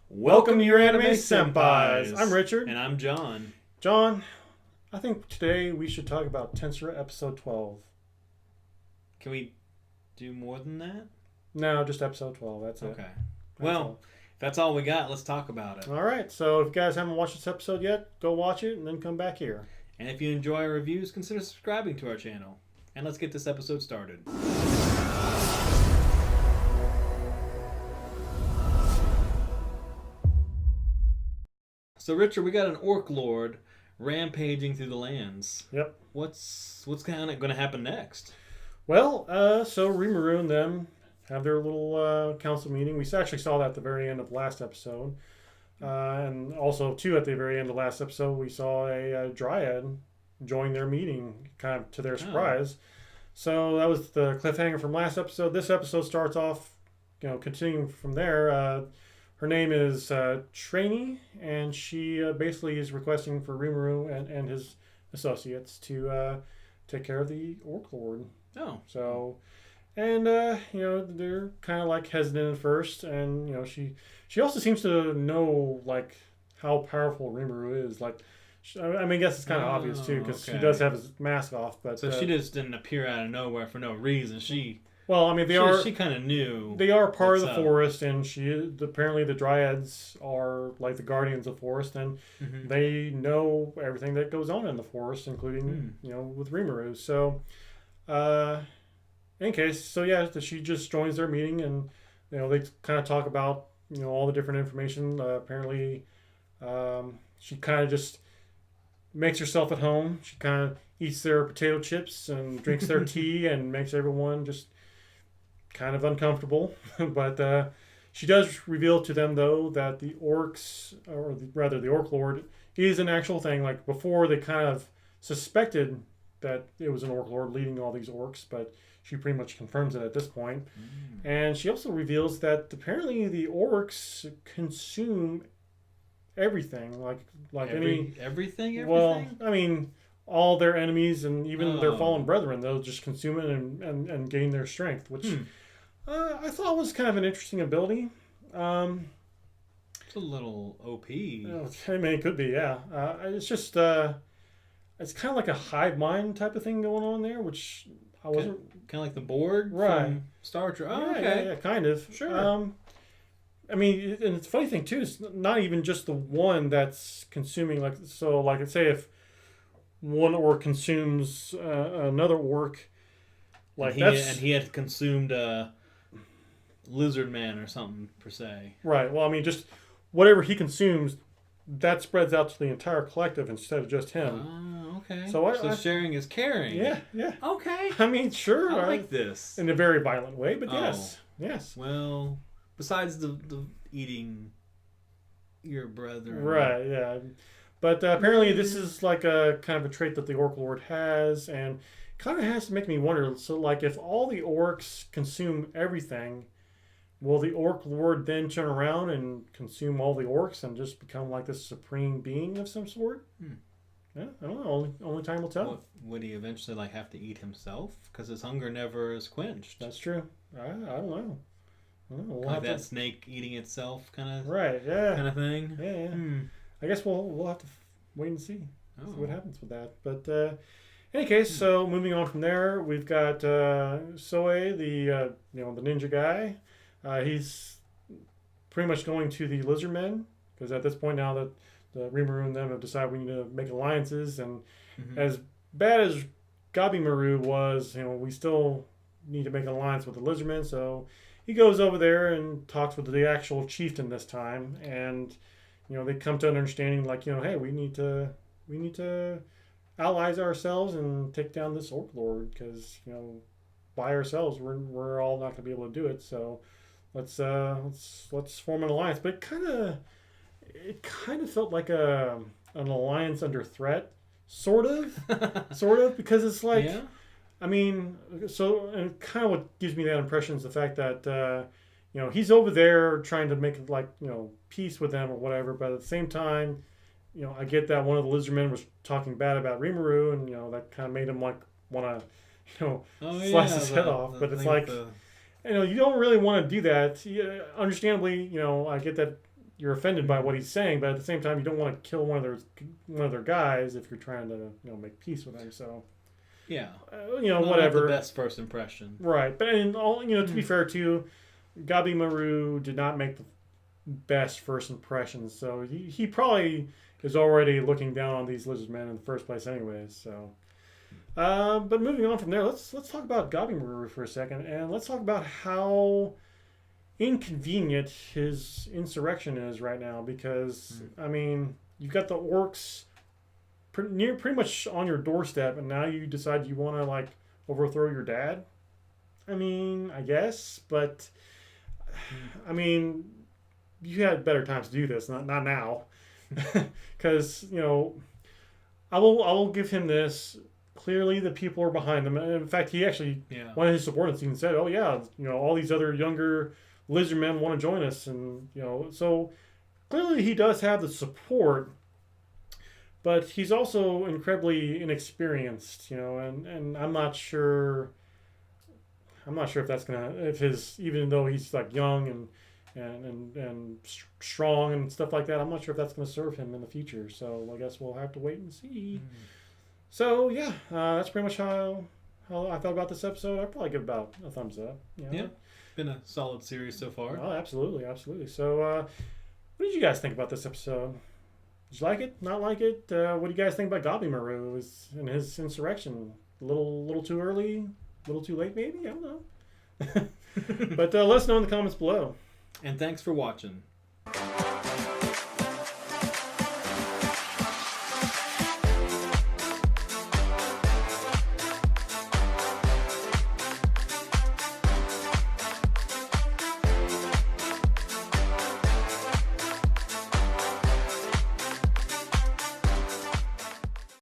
Welcome to Your Anime Senpais. I'm Richard. And I'm John. John, I think today we should talk about Tensura episode 12. Can we do more than that? No, just episode 12. That's it. Okay. Well, if that's all we got, let's talk about it. All right. So if you guys haven't watched this episode yet, go watch it and then come back here. And if you enjoy our reviews, consider subscribing to our channel. And let's get this episode started. So, Richard, we got an orc lord rampaging through the lands. Yep. What's kind of going to happen next? Well, so Rimuru and them have their little council meeting. We actually saw that at the very end of the last episode. And also, too, at the very end of the last episode, we saw a dryad join their meeting, kind of to their surprise. So that was the cliffhanger from last episode. This episode starts off, continuing from there. Her name is Trainee, and she basically is requesting for Rimuru and his associates to take care of the Orc Lord. Oh. So, and, they're kind of like hesitant at first, and, she also seems to know, like, how powerful Rimuru is. Like, I guess it's kind of obvious, too, because she does have his mask off. But so she just didn't appear out of nowhere for no reason. She kind of knew. They are part of the forest, and apparently the dryads are like the guardians of the forest, and they know everything that goes on in the forest, including with Rimuru. So, she just joins their meeting, and they kind of talk about all the different information. Apparently, she kind of just makes herself at home. She kind of eats their potato chips and drinks their tea, and makes everyone just kind of uncomfortable. But she does reveal to them, though, that the orcs, the Orc Lord, is an actual thing. Like, before, they kind of suspected that it was an Orc Lord leading all these orcs, but she pretty much confirms it at this point. And she also reveals that apparently the orcs consume everything, everything. Well, I mean, all their enemies and even their fallen brethren, they'll just consume it and gain their strength, which I thought was kind of an interesting ability. It's a little OP. I mean, it could be, yeah. It's just it's kind of like a hive mind type of thing going on there, which I wasn't kind of like the Borg from Star Trek. Oh, yeah, okay, yeah, kind of. Sure. I mean, and the funny thing too is not even just the one that's consuming. Like, say if one orc consumes another orc, like he had consumed lizard man or something per se. Right. Well, I mean, just whatever he consumes, that spreads out to the entire collective instead of just him. Oh, okay. So sharing is caring. Yeah. Okay. I mean, sure. I like this in a very violent way, but yes. Well, besides the eating your brother. Right. Yeah. But apparently this is like a kind of a trait that the Orc Lord has, and kind of has to make me wonder. So, like, if all the orcs consume everything, will the Orc Lord then turn around and consume all the orcs and just become like this supreme being of some sort? Yeah, I don't know. Only time will tell. Well, would he eventually have to eat himself? Because his hunger never is quenched. That's true. I don't know. Like that snake eating itself kind of kind of thing. Yeah. I guess we'll have to wait and see what happens with that. But in any case, so moving on from there, we've got Soe, the ninja guy. He's pretty much going to the lizard men, because at this point now that the Rimuru and them have decided we need to make alliances, and as bad as Gabiru was, we still need to make an alliance with the lizard men. So he goes over there and talks with the actual chieftain this time, and they come to an understanding, like, hey, we need to allies ourselves and take down this Orc Lord, because by ourselves we're all not going to be able to do it. So let's form an alliance. But it kind of felt like an alliance under threat, sort of, because it's like. Yeah. I mean, so, and kind of what gives me that impression is the fact that, he's over there trying to make, peace with them or whatever, but at the same time, I get that one of the lizardmen was talking bad about Rimuru, and, that kind of made him, want to, slice his head off. But it's like, you don't really want to do that. Understandably, I get that you're offended by what he's saying, but at the same time, you don't want to kill one of their guys if you're trying to make peace with him. So yeah, whatever. Not the best first impression, right? But to be fair too, Gabiru did not make the best first impressions, so he probably is already looking down on these lizard men in the first place, anyways. So. But moving on from there, let's talk about Gabiru for a second, and let's talk about how inconvenient his insurrection is right now. Because I mean, you've got the orcs pretty much on your doorstep, and now you decide you want to like overthrow your dad. I mean, I guess, but I mean, you had better times to do this, not now, because I will give him this. Clearly, the people are behind him. And in fact, he actually, one of his subordinates even said, "Oh yeah, all these other younger lizard men want to join us," and so clearly he does have the support, but he's also incredibly inexperienced, and I'm not sure. I'm not sure if that's even though he's like young and strong and stuff like that, I'm not sure if that's gonna serve him in the future. So I guess we'll have to wait and see. So yeah, that's pretty much how I felt about this episode. I'd probably give about a thumbs up. Yeah, been a solid series so far. Oh, absolutely. So, what did you guys think about this episode? Did you like it? Not like it? What do you guys think about Gabiru and his insurrection? A little too early? A little too late? Maybe, I don't know. But let us know in the comments below. And thanks for watching.